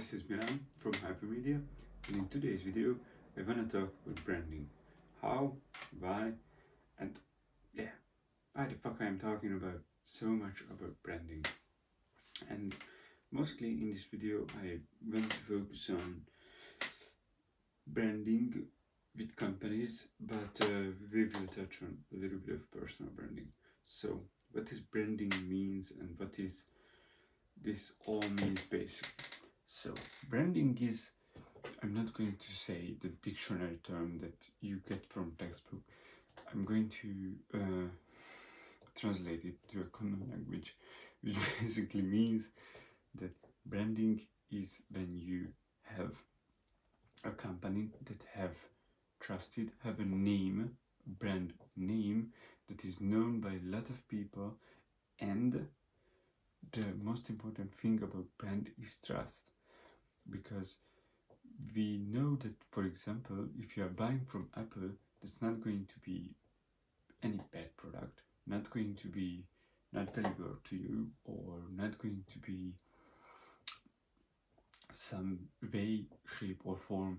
this is Milan from Hypermedia, and in today's video I want to talk about branding. How, why, and yeah, why the fuck I'm talking about so much about branding. And mostly in this video I want to focus on branding with companies, but we will touch on a little bit of personal branding. So what is branding means and what is this all means basically. So branding is, I'm not going to say the dictionary term that you get from textbook. I'm going to translate it to a common language, which basically means that branding is when you have a company that have a name, a brand name that is known by a lot of people, and the most important thing about brand is trust, because we know that, for example, if you are buying from Apple, that's not going to be any bad product, not going to be not delivered to you, or not going to be some way, shape or form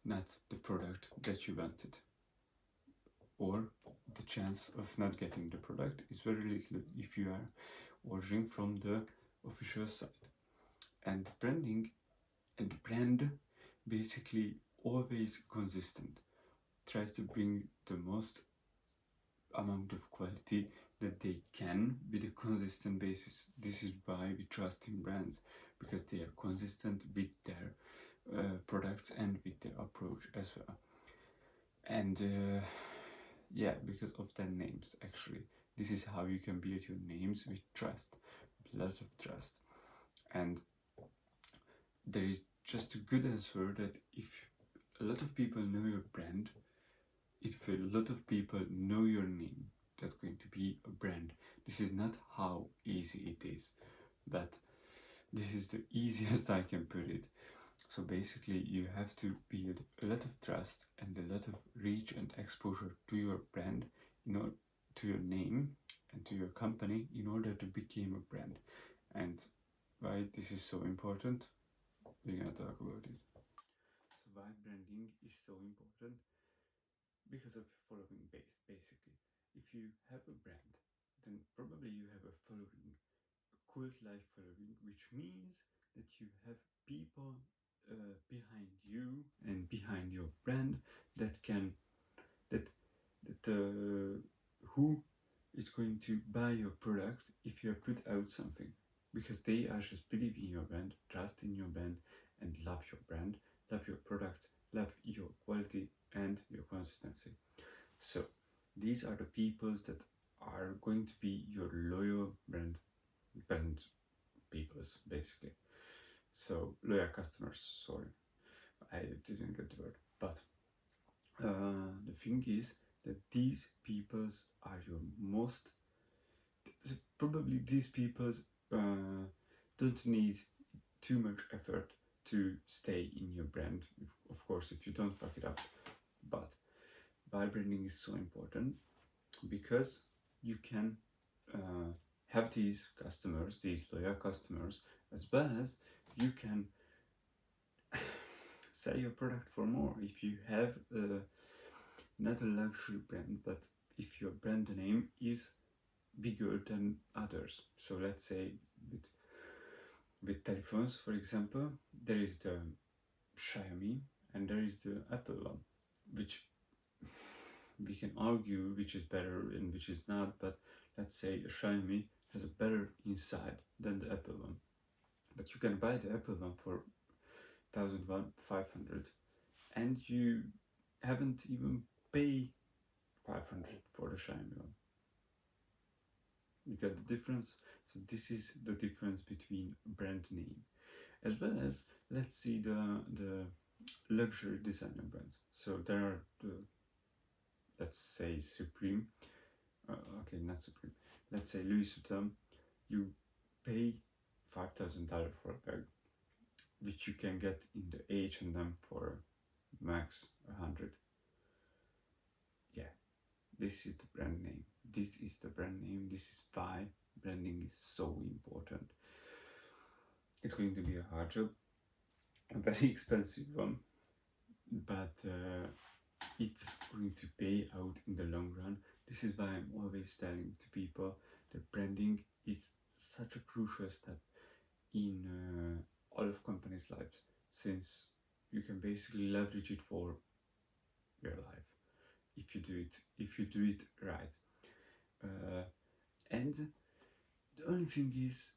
not the product that you wanted, or the chance of not getting the product is very little if you are ordering from the official site. And branding and brand basically always consistent, tries to bring the most amount of quality that they can with a consistent basis. This is why we trust in brands, because they are consistent with their products and with their approach as well. And yeah, because of their names, actually, this is how you can build your names with trust, with a lot of trust. And there is just a good answer that if a lot of people know your brand, if a lot of people know your name, that's going to be a brand. This is not how easy it is, but this is the easiest I can put it. So basically you have to build a lot of trust and a lot of reach and exposure to your brand, to your name and to your company, in order to become a brand. And why this is so important, we're gonna talk about it. So why branding is so important? Because of following base, basically. If you have a brand, then probably you have a following, a cult like following, which means that you have people behind you and behind your brand that can who is going to buy your product if you put out something, because they are just believe in your brand, trust in your brand, and love your brand, love your product, love your quality and your consistency. So these are the peoples that are going to be your loyal brand peoples, basically. So loyal customers, sorry, I didn't get the word. But the thing is that these peoples are your most, probably these peoples don't need too much effort to stay in your brand, of course, if you don't fuck it up. But why branding is so important, because you can have these customers, these loyal customers, as well as you can sell your product for more if you have not a luxury brand, but if your brand name is bigger than others. So let's say with telephones, for example, there is the Xiaomi and there is the Apple one, which we can argue which is better and which is not, but let's say a Xiaomi has a better inside than the Apple one. But you can buy the Apple one for 1,500 and you haven't even paid 500 for the Xiaomi one. You get the difference? So this is the difference between brand name, as well as, let's see the luxury designer brands. So there are the, let's say Supreme, okay, not Supreme, let's say Louis Vuitton. You pay $5,000 for a bag, which you can get in the H&M for max 100. Yeah, this is the brand name. This is the brand name. This is why branding is so important. It's going to be a hard job, a very expensive one, but it's going to pay out in the long run. This is why I'm always telling to people that branding is such a crucial step in all of companies' lives, since you can basically leverage it for your life if you do it right. And the only thing is,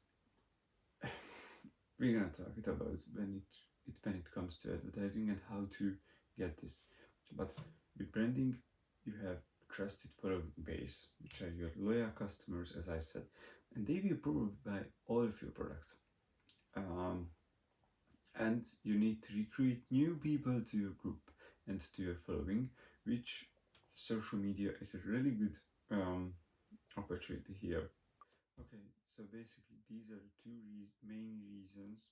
we're gonna talk it about when it comes to advertising and how to get this. But with branding, you have trusted following base, which are your loyal customers, as I said, and they will probably buy all of your products. Um, and you need to recruit new people to your group and to your following, which social media is a really good opportunity here. Okay, so basically these are the two main reasons,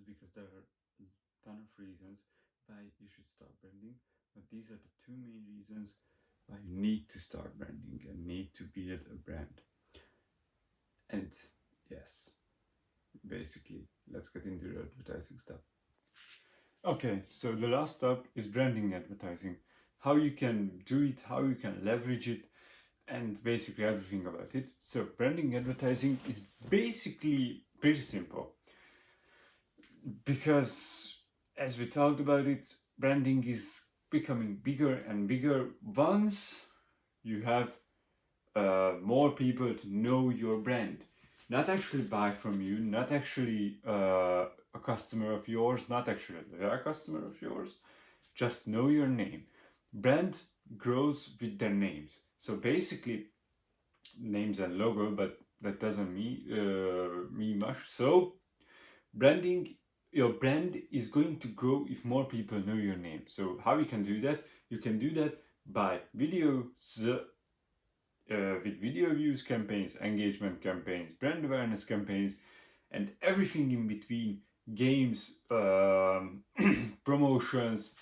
because there are a ton of reasons why you should start branding, but these are the two main reasons why you need to start branding and need to build a brand. And yes, basically, let's get into the advertising stuff. Okay, so the last step is branding advertising. How you can do it, how you can leverage it, and basically everything about it. So branding advertising is basically pretty simple, because as we talked about it, branding is becoming bigger and bigger once you have more people to know your brand. Not actually buy from you, not actually a customer of yours, not actually a customer of yours, just know your name. Brand grows with their names. So basically, names and logo, but that doesn't mean much. So branding, your brand is going to grow if more people know your name. So how you can do that? You can do that by videos, with video views campaigns, engagement campaigns, brand awareness campaigns, and everything in between, games, promotions,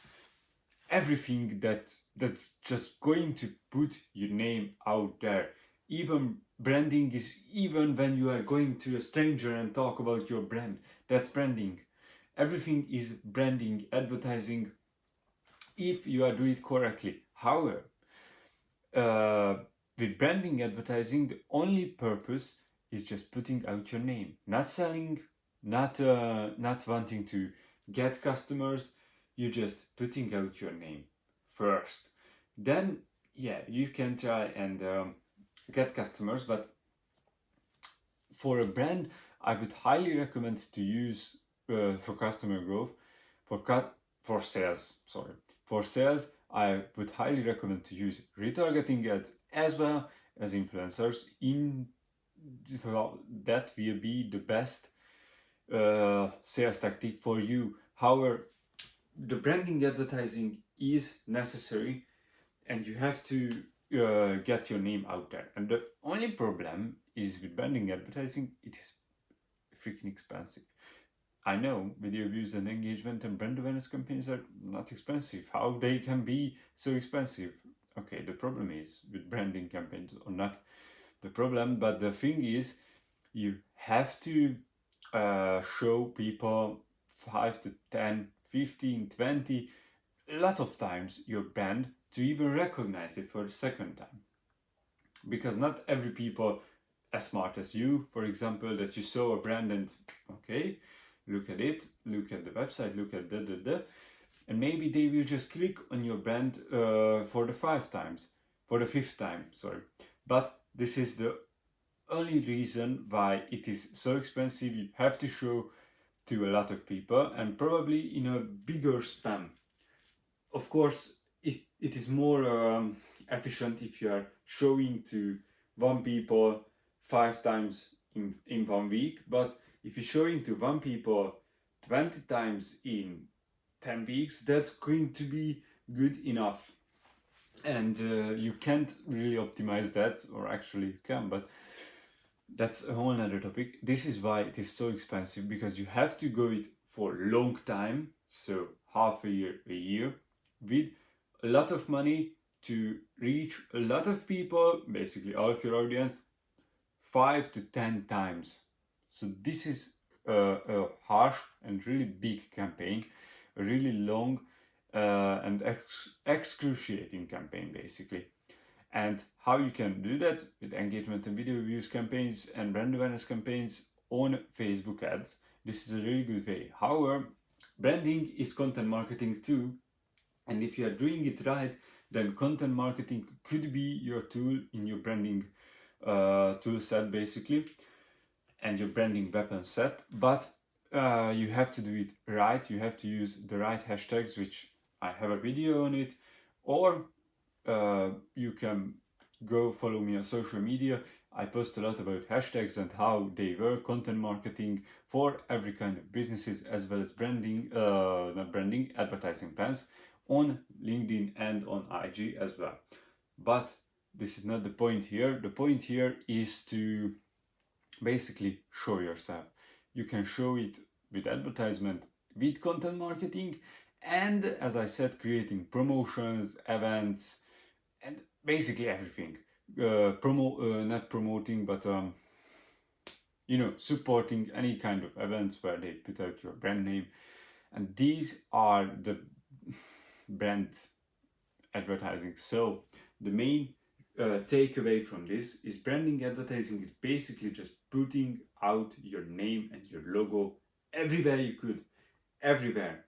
everything that's just going to put your name out there. Even branding is, even when you are going to a stranger and talk about your brand, that's branding. Everything is branding, advertising, if you are doing it correctly. However, uh, with branding advertising, the only purpose is just putting out your name, not selling, not wanting to get customers. You're just putting out your name first. Then, yeah, you can try and get customers, but for a brand, I would highly recommend to use for customer growth, for for sales. Sorry, for sales, I would highly recommend to use retargeting ads as well as influencers. In that will be the best sales tactic for you. However, the branding advertising is necessary, and you have to get your name out there. And the only problem is with branding advertising, it is freaking expensive. I know video views and engagement and brand awareness campaigns are not expensive. How they can be so expensive? Okay, the problem is with branding campaigns or not the problem, but the thing is, you have to show people 5 to 10, 15, 20, a lot of times your brand to even recognize it for the second time. Because not every people as smart as you, for example, that you saw a brand and okay, look at it, look at the website, look at and maybe they will just click on your brand for the fifth time, sorry. But this is the only reason why it is so expensive. You have to show to a lot of people, and probably in a bigger span. Of course, it is more efficient if you are showing to one people 5 times in 1 week, but if you're showing to one people 20 times in 10 weeks, that's going to be good enough. And you can't really optimize that, or actually you can, but that's a whole other topic. This is why it is so expensive, because you have to go it for a long time, so half a year, with a lot of money to reach a lot of people, basically all of your audience, 5 to 10 times. So this is a harsh and really big campaign, a really long and excruciating campaign basically. And how you can do that with engagement and video views campaigns and brand awareness campaigns on Facebook ads. This is a really good way. However, branding is content marketing too, and if you are doing it right, then content marketing could be your tool in your branding tool set basically, and your branding weapon set. But you have to do it right. You have to use the right hashtags, which I have a video on it, or you can go follow me on social media. I post a lot about hashtags and how they work, content marketing for every kind of businesses, as well as branding, not branding, advertising plans on LinkedIn and on IG as well. But this is not the point here. The point here is to basically show yourself. You can show it with advertisement, with content marketing, and as I said, creating promotions, events, and basically everything. Not promoting, but supporting any kind of events where they put out your brand name. And these are the brand advertising. So the main takeaway from this is branding advertising is basically just putting out your name and your logo everywhere you could, everywhere,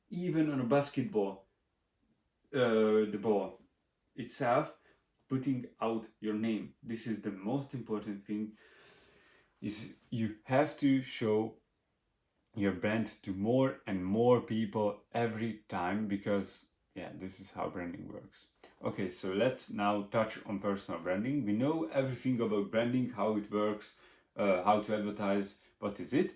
even on a basketball, the ball itself, putting out your name. This is the most important thing, is you have to show your brand to more and more people every time, because yeah, this is how branding works. Okay, so let's now touch on personal branding. We know everything about branding, how it works, how to advertise, what is it,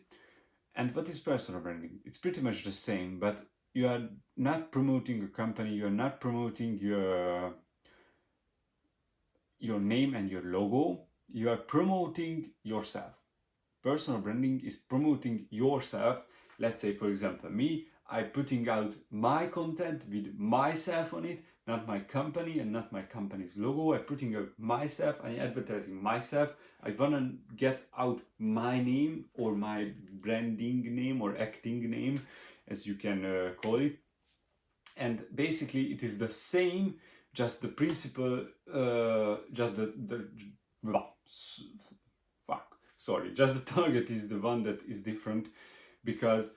and what is personal branding. It's pretty much the same, but you are not promoting a company, you are not promoting your name and your logo, you are promoting yourself. Personal branding is promoting yourself. Let's say, for example, me, I'm putting out my content with myself on it, not my company and not my company's logo. I'm putting out myself, I'm advertising myself. I want to get out my name, or my branding name, or acting name, as you can call it. And basically it is the same, just the principle, just the just the target is the one that is different, because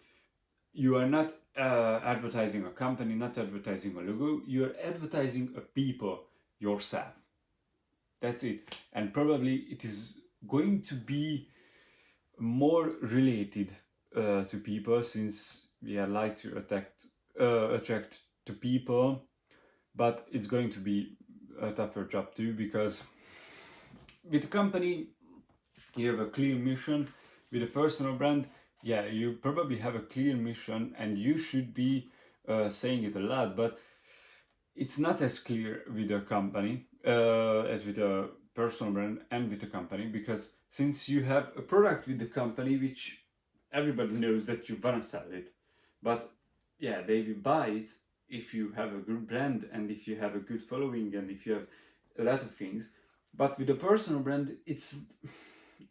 you are not advertising a company, not advertising a logo, you are advertising a people, yourself. That's it. And probably it is going to be more related to people, since we are like to attract to people, but it's going to be a tougher job too, because with a company you have a clear mission. With a personal brand, yeah, you probably have a clear mission and you should be saying it a lot, but it's not as clear with a company as with a personal brand and with a company, because since you have a product with the company which everybody knows that you wanna sell it, but yeah, they will buy it if you have a good brand and if you have a good following and if you have a lot of things. But with a personal brand, it's,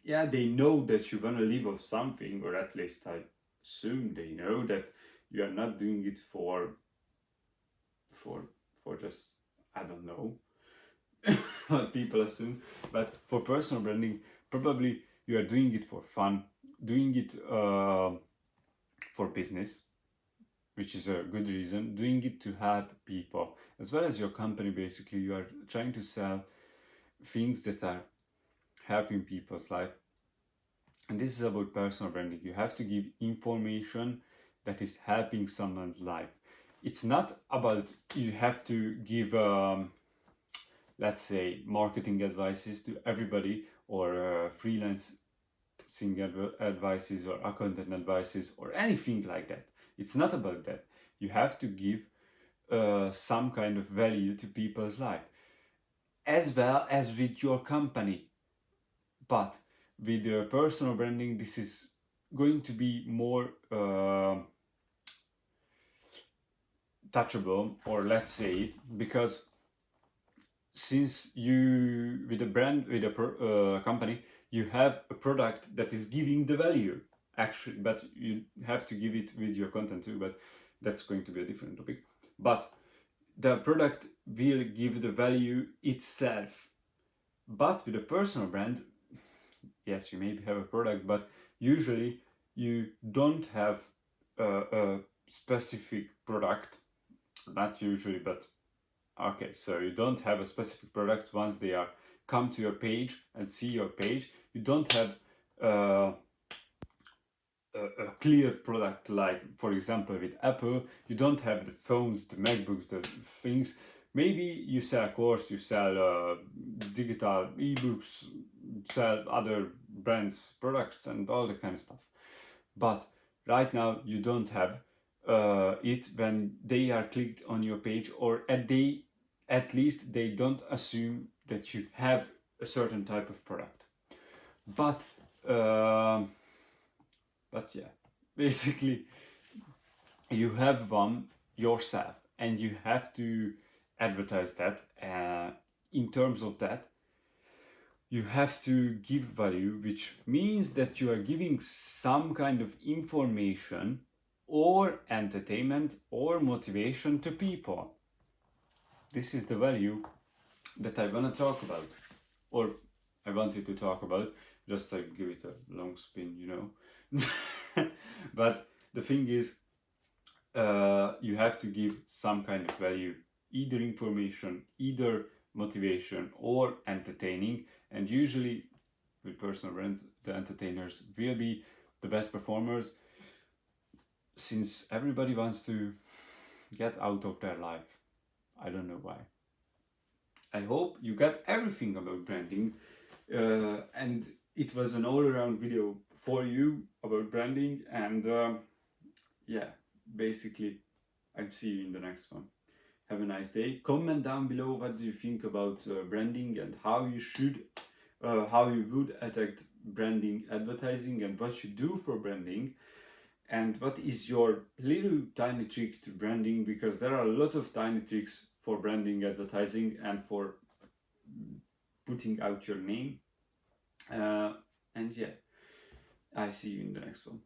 yeah, they know that you want to live off something, or at least I assume they know that you are not doing it for just, I don't know, what people assume. But for personal branding, probably you are doing it for fun, doing it for business, which is a good reason, doing it to help people, as well as your company. Basically, you are trying to sell things that are helping people's life. And this is about personal branding. You have to give information that is helping someone's life. It's not about you have to give, let's say, marketing advices to everybody, or freelancing advices, or accountant advices, or anything like that. It's not about that. You have to give some kind of value to people's life, as well as with your company. But with personal branding, this is going to be more touchable, or let's say it, because since you, with a brand, with a company, you have a product that is giving the value, actually, but you have to give it with your content too, but that's going to be a different topic. But the product will give the value itself. But with a personal brand, yes, you maybe have a product, but usually you don't have a specific product. Not usually, but okay, so you don't have a specific product. Once they are come to your page and see your page, you don't have uh, a clear product. Like for example with Apple, you don't have the phones, the MacBooks, the things. Maybe you sell course, you sell digital ebooks, sell other brands products and all the kind of stuff. But right now you don't have it when they are clicked on your page, or at least they don't assume that you have a certain type of product. But um but yeah, basically you have one yourself and you have to advertise that. In terms of that, you have to give value, which means that you are giving some kind of information or entertainment or motivation to people. This is the value that I want to talk about, or I wanted to talk about. Just like give it a long spin, you know. But the thing is, you have to give some kind of value, either information, either motivation, or entertaining. And usually, with personal brands, the entertainers will be the best performers, since everybody wants to get out of their life. I don't know why. I hope you got everything about branding, and it was an all-around video for you about branding. And yeah, basically, I'll see you in the next one. Have a nice day. Comment down below what do you think about branding, and how you would attack branding advertising, and what you do for branding, and what is your little tiny trick to branding, because there are a lot of tiny tricks for branding advertising and for putting out your name. And yeah, I see you in the next one.